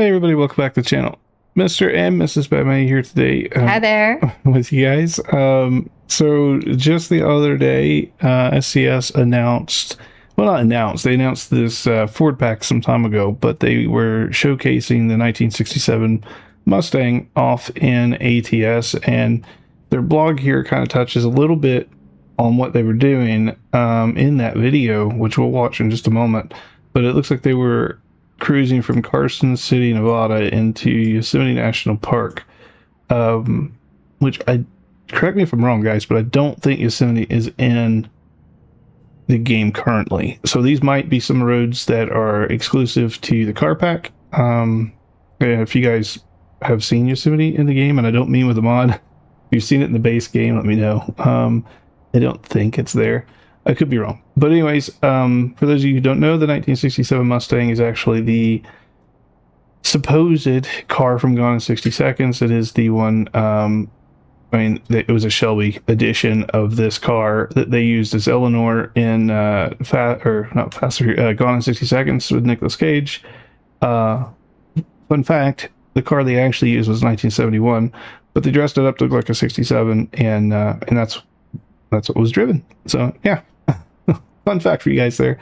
Hey everybody, welcome back to the channel. Mr. and Mrs. BadMae here today. Hi there. With you guys. So just the other day, SCS announced, well not announced, they announced this Ford pack some time ago, but they were showcasing the 1967 Mustang off in ATS, and their blog here kind of touches a little bit on what they were doing in that video, which we'll watch in just a moment. But it looks like they were cruising from Carson City, Nevada into Yosemite National Park, which correct me if I'm wrong, guys, but I don't think Yosemite is in the game currently. So these might be some roads that are exclusive to the car pack. If you guys have seen Yosemite in the game, and I don't mean with the mod, if you've seen it in the base game, let me know. I don't think it's there. I could be wrong. But anyways, for those of you who don't know, the 1967 Mustang is actually the supposed car from Gone in 60 Seconds. It is the one, it was a Shelby edition of this car that they used as Eleanor in Gone in 60 Seconds with Nicolas Cage. Fun fact, the car they actually used was 1971, but they dressed it up to look like a 67, and that's what was driven. So yeah. Fun fact for you guys there.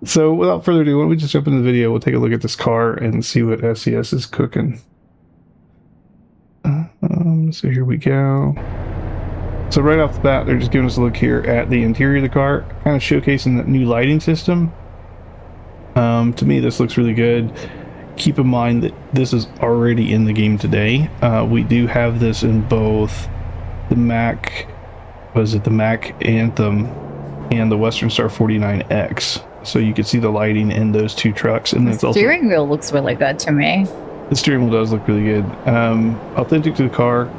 So without further ado, why don't we just jump into the video? We'll take a look at this car and see what SCS is cooking. So here we go. So right off the bat, they're just giving us a look here at the interior of the car, kind of showcasing the new lighting system. To me, this looks really good. Keep in mind that this is already in the game today. We do have this in both the Mac, the Mac Anthem and the Western Star 49X, so you can see the lighting in those two trucks. And the steering wheel looks really good to me. The steering wheel does look really good. Authentic to the car,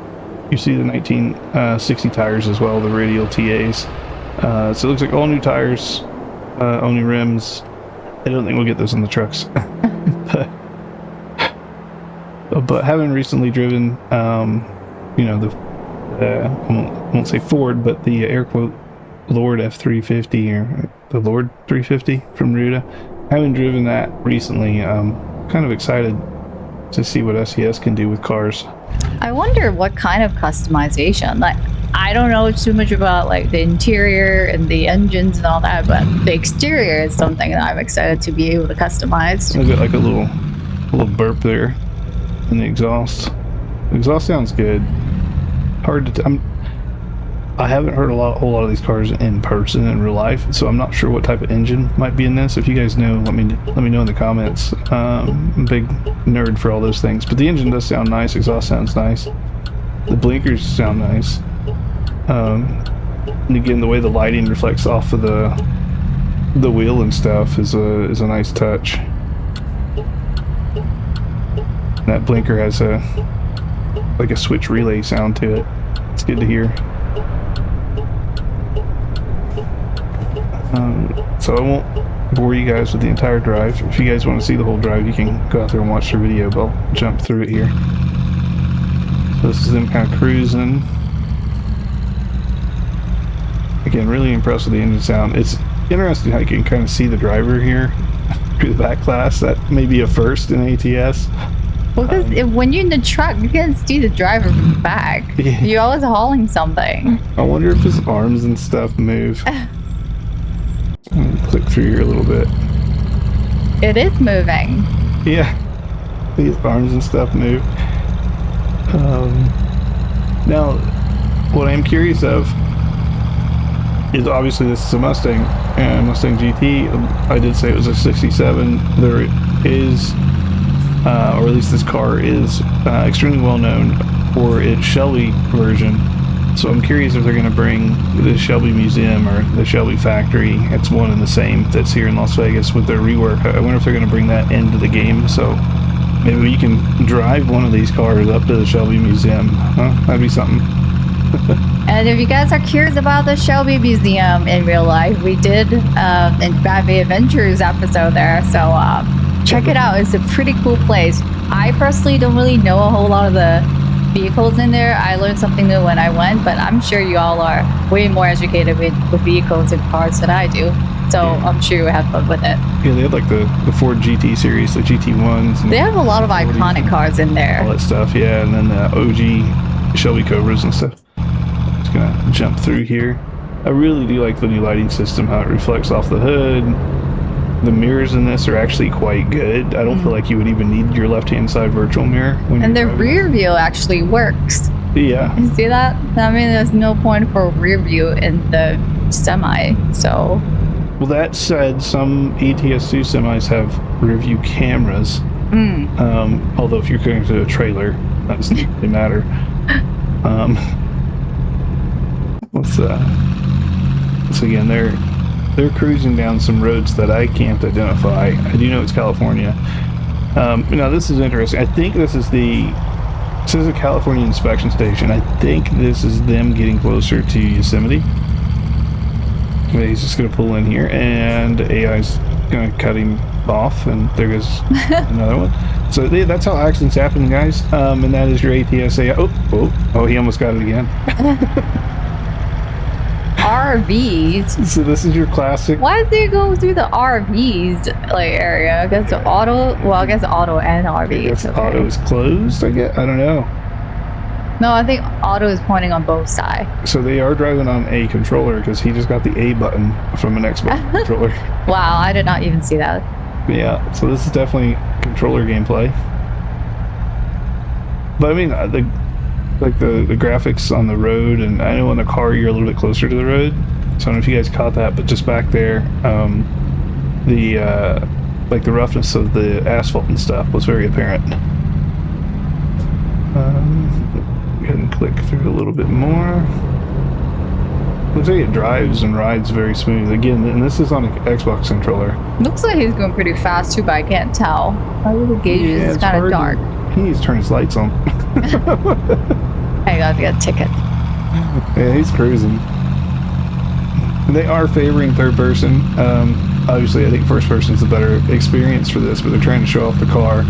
you see the 1960 tires as well, the radial TAs. So it looks like all new tires, all new rims. I don't think we'll get those in the trucks. but having recently driven, the I won't say Ford, but the air quote Lord F350, or the Lord 350 from Ruta. I haven't driven that recently. I'm kind of excited to see what SCS can do with cars. I wonder what kind of customization. Like, I don't know too much about like the interior and the engines and all that, but the exterior is something that I'm excited to be able to customize. I've got like a little burp there in the exhaust. The exhaust sounds good. Hard to I haven't heard a whole lot of these cars in person in real life, so I'm not sure what type of engine might be in this. If you guys know, let me know in the comments. I'm a big nerd for all those things, but the engine does sound nice. Exhaust sounds nice. The blinkers sound nice. And again, the way the lighting reflects off of the wheel and stuff is a nice touch. And that blinker has like a switch relay sound to it. It's good to hear. So I won't bore you guys with the entire drive. If you guys want to see the whole drive, you can go out there and watch the video, but I'll jump through it here. So this is them kind of cruising. Again, really impressed with the engine sound. It's interesting how you can kind of see the driver here through the back glass. That may be a first in ATS. Well, because when you're in the truck, you can see the driver from the back. Yeah. You're always hauling something. I wonder if his arms and stuff move. Click through here a little bit. It is moving. Yeah, these arms and stuff move. Now, what I'm curious of is, obviously this is a Mustang, and Mustang GT. I did say it was a 67. There is, or at least this car is extremely well known for its Shelby version. So I'm curious if they're going to bring the Shelby Museum or the Shelby Factory. It's one and the same that's here in Las Vegas with their rework. I wonder if they're going to bring that into the game. So maybe you can drive one of these cars up to the Shelby Museum. Huh? That'd be something. And if you guys are curious about the Shelby Museum in real life, we did in BadMae Adventures episode there. So check it out. It's a pretty cool place. I personally don't really know a whole lot of the vehicles in there. I learned something new when I went, but I'm sure you all are way more educated with vehicles and cars than I do. So Yeah. I'm sure you have fun with it. Yeah, they had like the Ford GT series, the GT1s. And They have a lot of 40s iconic and cars in all there. that stuff, yeah. And then the OG Shelby Cobras and stuff. Just gonna jump through here. I really do like the new lighting system, how it reflects off the hood. The mirrors in this are actually quite good. I don't feel like you would even need your left-hand side virtual mirror. And the rear view actually works. Yeah. You see that? I mean, there's no point for rear view in the semi. So, Well, that said, some ATS2 semis have rear view cameras. Although if you're connected to a trailer, that doesn't really matter. So again, they're cruising down some roads that I can't identify. I do know it's California. Now this is interesting. I think this is a California inspection station. I think this is them getting closer to Yosemite. He's just going to pull in here, and AI's going to cut him off, and there goes another one. So that's how accidents happen, guys. And that is your ATS AI. Oh, he almost got it again. RVs. So this is your classic. Why did they go through the RVs like area? I guess the auto. Well, I guess auto and RV. I guess okay. auto is closed. I don't know. No, I think auto is pointing on both sides. So they are driving on a controller because he just got the A button from an Xbox controller. Wow, I did not even see that. Yeah, so this is definitely controller gameplay. But I mean, the graphics on the road, and I know in the car you're a little bit closer to the road. So I don't know if you guys caught that, but just back there, the roughness of the asphalt and stuff was very apparent. Go ahead and click through a little bit more. Looks like it drives and rides very smooth. Again, and this is on an Xbox controller. Looks like he's going pretty fast too, but I can't tell. My little gauges is kind of dark. He needs to turn his lights on. I gotta get a ticket. Yeah, he's cruising. They are favoring third person. Obviously, I think first person is a better experience for this, but they're trying to show off the car,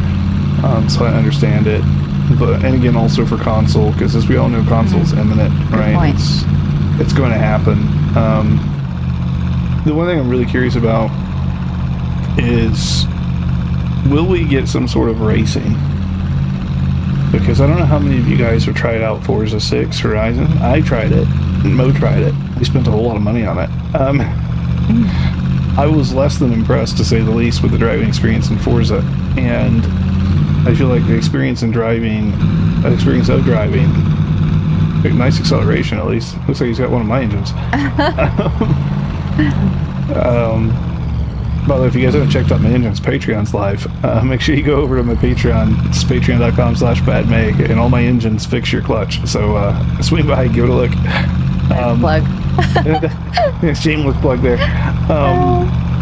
so I understand it. And again, also for console, because as we all know, console's imminent, right? It's going to happen. The one thing I'm really curious about is, will we get some sort of racing? Because I don't know how many of you guys have tried out Forza 6 Horizon. I tried it. Mo tried it. We spent a whole lot of money on it. I was less than impressed, to say the least, with the driving experience in Forza. And I feel like the experience of driving, nice acceleration at least. Looks like he's got one of my engines. By the way, if you guys haven't checked out my engines, Patreon's live. Make sure you go over to my Patreon. It's patreon.com/BadMae, and all my engines fix your clutch. So swing by, give it a look. Plug. Shameless plug there.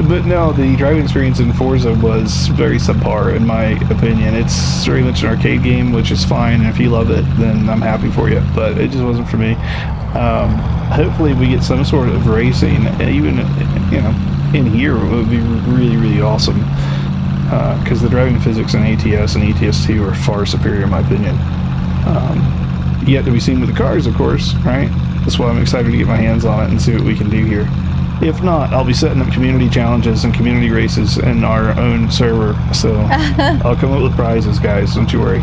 But no, the driving experience in Forza was very subpar, in my opinion. It's very much an arcade game, which is fine. And if you love it, then I'm happy for you. But it just wasn't for me. Hopefully, we get some sort of racing, even in here. It would be really, really awesome. Because the driving physics in ATS and ATS2 are far superior, in my opinion. Yet to be seen with the cars, of course, right? That's why I'm excited to get my hands on it and see what we can do here. If not, I'll be setting up community challenges and community races in our own server. So I'll come up with prizes, guys. Don't you worry.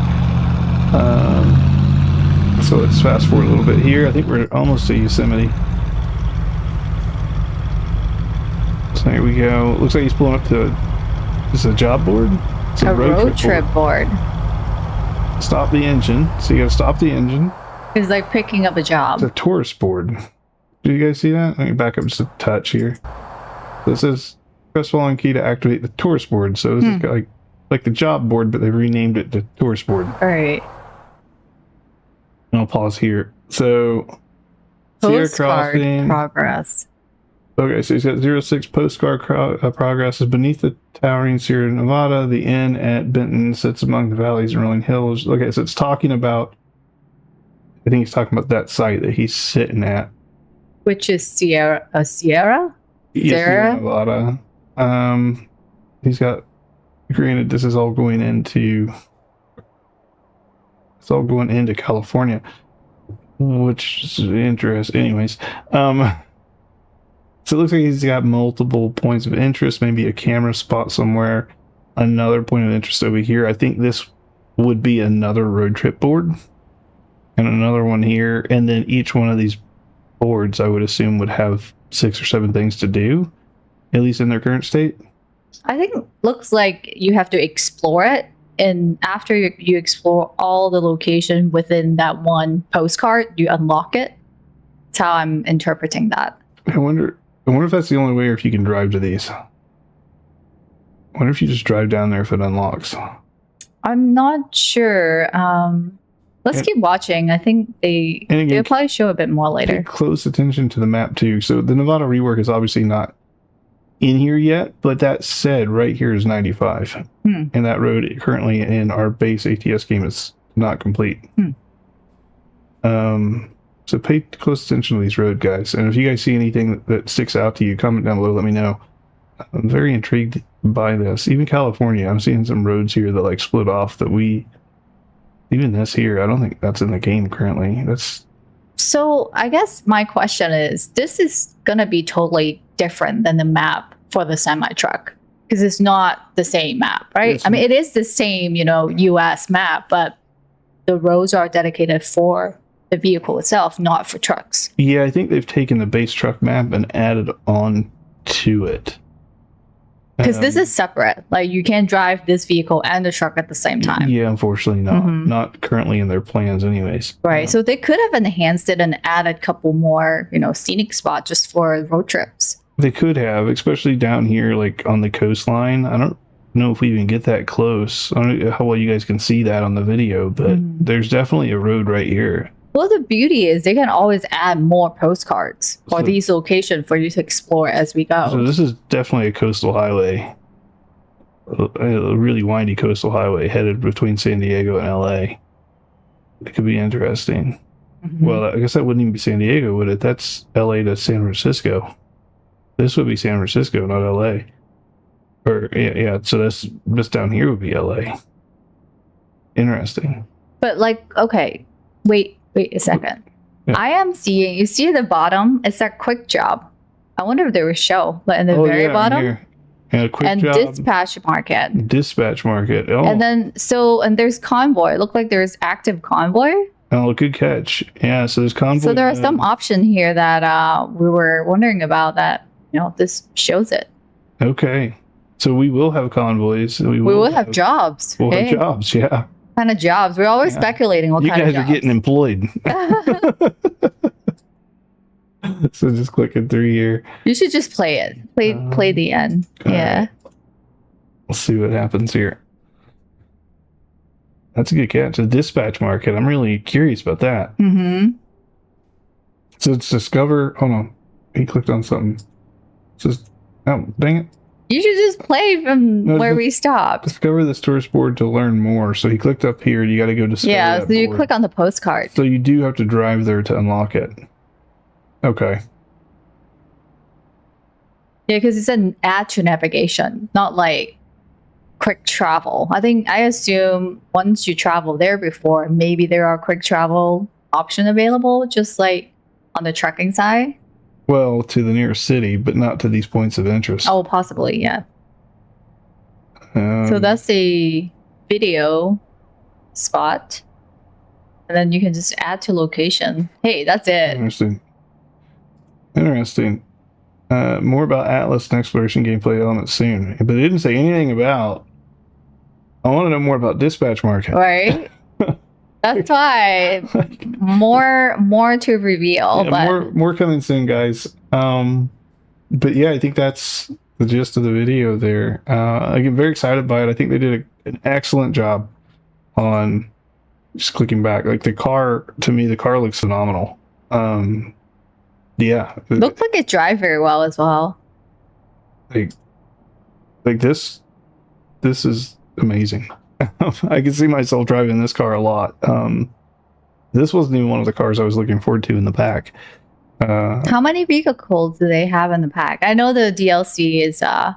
So let's fast forward a little bit here. I think we're almost to Yosemite. So here we go. Looks like he's pulling up to a job board? It's a road trip board. Stop the engine. So you gotta stop the engine. It's like picking up a job. It's a tourist board. Do you guys see that? Let me back up just a touch here. So it says press following key to activate the tourist board. So this is like the job board, but they renamed it to tourist board. All right. And I'll pause here. So Postcard progress. Okay, so he's got 06 postcard progress is beneath the towering Sierra Nevada. The inn at Benton sits among the valleys and rolling hills. Okay, so it's talking about, I think he's talking about that site that he's sitting at. Which is Sierra? Yes, Sierra Nevada. He's got, granted, this is all going into, California, which is interesting. Anyways, So it looks like he's got multiple points of interest, maybe a camera spot somewhere, another point of interest over here. I think this would be another road trip board, and another one here, and then each one of these boards I would assume would have 6 or 7 things to do, at least in their current state. I think it looks like you have to explore it, and after you explore all the location within that one postcard, you unlock it. That's how I'm interpreting that. I wonder if that's the only way, or if you can drive to these. I wonder if you just drive down there if it unlocks. I'm not sure. Let's keep watching. I think they'll probably show a bit more later. Pay close attention to the map too. So the Nevada rework is obviously not in here yet, but that said, right here is 95, and that road currently in our base ATS game is not complete. So pay close attention to these road guys, and if you guys see anything that sticks out to you, comment down below. Let me know. I'm very intrigued by this. Even California, I'm seeing some roads here that like split off that even this here, I don't think that's in the game currently. So I guess my question is, this is going to be totally different than the map for the semi-truck, because it's not the same map, right? I mean, it is the same, US map, but the roads are dedicated for the vehicle itself, not for trucks. Yeah, I think they've taken the base truck map and added on to it. Because this is separate. Like, you can't drive this vehicle and the truck at the same time. Yeah, unfortunately not. Not currently in their plans anyways. Right. So they could have enhanced it and added a couple more, scenic spots just for road trips. They could have, especially down here, like on the coastline. I don't know if we even get that close. I don't know how well you guys can see that on the video, but there's definitely a road right here. Well, the beauty is they can always add more postcards for these locations for you to explore as we go. So this is definitely a coastal highway. A really windy coastal highway headed between San Diego and LA. It could be interesting. Well, I guess that wouldn't even be San Diego, would it? That's LA to San Francisco. This would be San Francisco, not LA. Or, yeah, so this down here would be LA. Interesting. But, okay, wait a second. Yeah. I am seeing, you see at the bottom, it's that quick job. I wonder if there was show, but in the very bottom. Here. Yeah, quick job. Dispatch market. Dispatch market. Oh. And then, and there's convoy. It looked like there's active convoy. Oh, good catch. Yeah, so there's convoy. So there are some option here that we were wondering about that, this shows it. Okay. So we will have convoys. We will have jobs. We'll have jobs, yeah. Kind of jobs. We're always speculating what kind of jobs. You guys are getting employed. So just clicking through here. You should just play it. Play the end. Yeah. Right. We'll see what happens here. That's a good catch. The dispatch market. I'm really curious about that. So it's discover. Hold on. He clicked on something. It says, oh, dang it. You should just play from where we stopped. Discover this tourist board to learn more. So he clicked up here. You got to go discover that so you board. Click on the postcard. So you do have to drive there to unlock it. Okay. Yeah, because it's an add to navigation, not like quick travel. I assume once you travel there before, maybe there are quick travel option available, just like on the trucking side. Well, to the nearest city, but not to these points of interest. Oh, possibly, yeah. So that's a video spot. And then you can just add to location. Hey, that's it. Interesting. More about Atlas and exploration gameplay elements soon. But it didn't say anything about... I want to know more about dispatch market. Right? That's why more to reveal. Yeah, but more coming soon, guys. But yeah, I think that's the gist of the video there. I get very excited by it. I think they did an excellent job on just clicking back. Like the car looks phenomenal. Yeah, looks like it drives very well as well. Like this is amazing. I can see myself driving this car a lot. This wasn't even one of the cars I was looking forward to in the pack. How many vehicles do they have in the pack? I know the DLC is on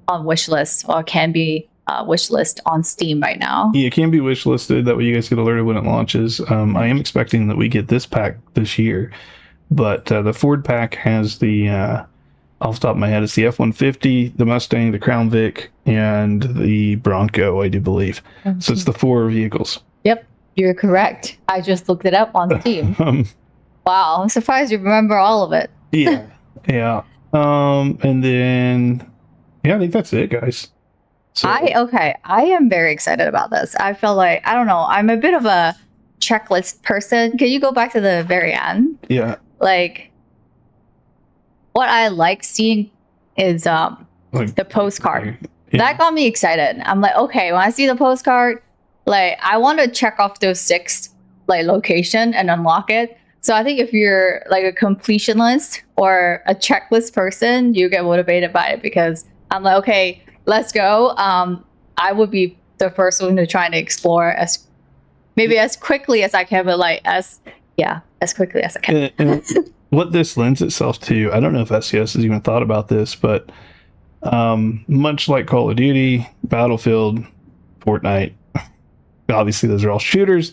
wishlist, or can be wishlist on Steam right now. Yeah, it can be wishlisted. That way you guys get alerted when it launches. I am expecting that we get this pack this year. But the Ford pack has the off the top of my head. It's the F-150, the Mustang, the Crown Vic, and the Bronco, I do believe. So it's the 4 vehicles. Yep, you're correct. I just looked it up on Steam. Wow, I'm surprised you remember all of it. Yeah. Yeah. And then, yeah, I think that's it, guys. So, I am very excited about this. I feel like, I don't know, I'm a bit of a checklist person. Can you go back to the very end? yeah. Like, what I like seeing is Like, the postcard. yeah. That got me excited. I'm like, okay, when I see the postcard, like, I want to check off those 6 like location and unlock it. So I think if you're like a completionist or a checklist person, you get motivated by it, because I'm like, okay, let's go. I would be the first one to try to explore as quickly as I can, but like as quickly as I can. And what this lends itself to, I don't know if SCS has even thought about this, but much like Call of Duty, Battlefield, Fortnite, obviously those are all shooters,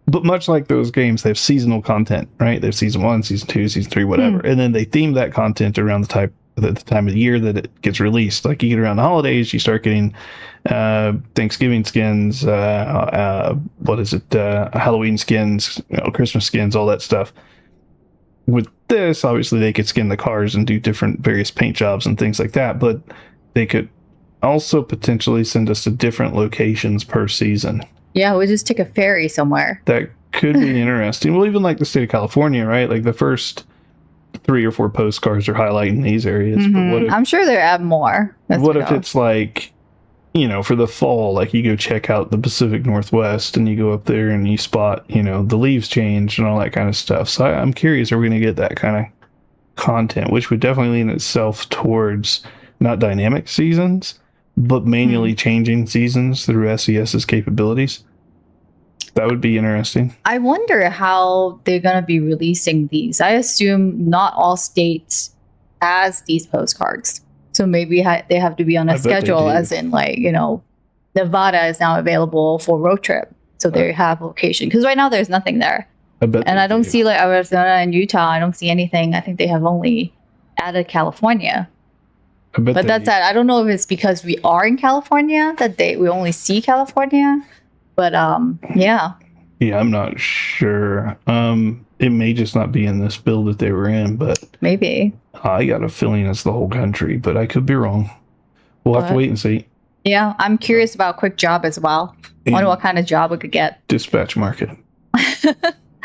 but much like those games, they have seasonal content, right? They have season 1, season 2, season 3, whatever, and then they theme that content around the time of the year that it gets released. Like you get around the holidays, you start getting Thanksgiving skins, Halloween skins, Christmas skins, all that stuff. With this, obviously they could skin the cars and do different various paint jobs and things like that, but they could also potentially send us to different locations per season. Yeah, we'll just take a ferry somewhere. That could be interesting. Well, even like the state of California, right? Like the first 3 or 4 postcards are highlighting these areas. But what if, I'm sure there are more. What if it's like, for the fall, like you go check out the Pacific Northwest and you go up there and you spot, the leaves change and all that kind of stuff. So I'm curious, are we going to get that kind of content, which would definitely lean itself towards not dynamic seasons, but manually changing seasons through SCS's capabilities? That would be interesting. I wonder how they're going to be releasing these. I assume not all states has these postcards. So maybe they have to be on a schedule, as in like, Nevada is now available for road trip. So they have location. Because right now there's nothing there. I don't see like Arizona and Utah. I don't see anything. I think they have only added California. But that's that. I don't know if it's because we are in California that we only see California. But yeah. Yeah, I'm not sure. It may just not be in this build that they were in, but maybe. I got a feeling it's the whole country, but I could be wrong. We'll have to wait and see. Yeah, I'm curious about quick job as well. I wonder what kind of job we could get. Dispatch market.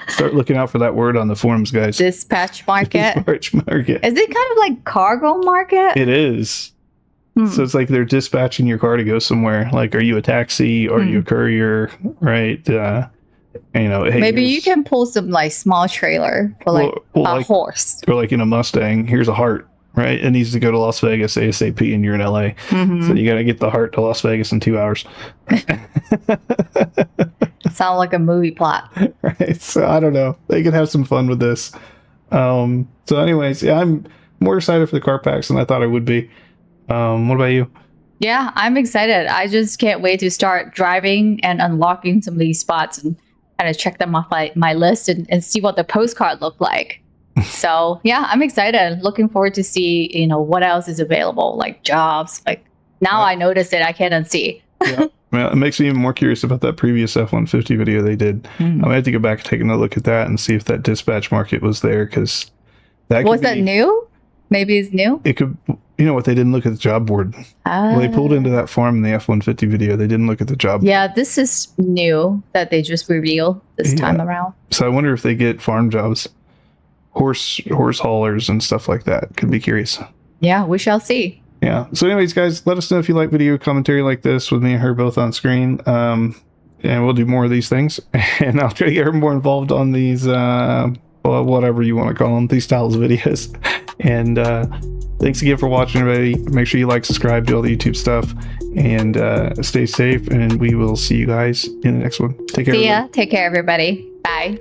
Start looking out for that word on the forums, guys. Dispatch market. Dispatch market. Is it kind of like cargo market? It is. So it's like they're dispatching your car to go somewhere. Like, are you a taxi? Are you a courier? Right? Hey, maybe you can pull some like small trailer for like a horse. Or like in a Mustang, here's a heart, right? It needs to go to Las Vegas ASAP and you're in LA. So you got to get the heart to Las Vegas in 2 hours. Sound like a movie plot. Right. So I don't know. They could have some fun with this. So anyways, yeah, I'm more excited for the car packs than I thought I would be. What about you? Yeah, I'm excited. I just can't wait to start driving and unlocking some of these spots and kind of check them off my list and see what the postcard look like. So yeah, I'm excited. Looking forward to see, what else is available, like jobs. Like now I notice it, I can't unsee. Yeah. Well, it makes me even more curious about that previous F-150 video they did. I might have to go back and take another look at that and see if that dispatch market was there, because that was that new? Maybe it's new. It could. You know what? They didn't look at the job board. When they pulled into that farm in the F-150 video, they didn't look at the job board. Yeah, this is new that they just revealed this time around. So I wonder if they get farm jobs, horse haulers and stuff like that. Could be curious. Yeah, we shall see. Yeah. So anyways, guys, let us know if you like video commentary like this with me and her both on screen. And we'll do more of these things. And I'll try to get her more involved on these, whatever you want to call them, these styles of videos. And thanks again for watching, everybody. Make sure you like, subscribe, do all the YouTube stuff, and stay safe. And we will see you guys in the next one. Take care. See ya. Take care, everybody. Bye.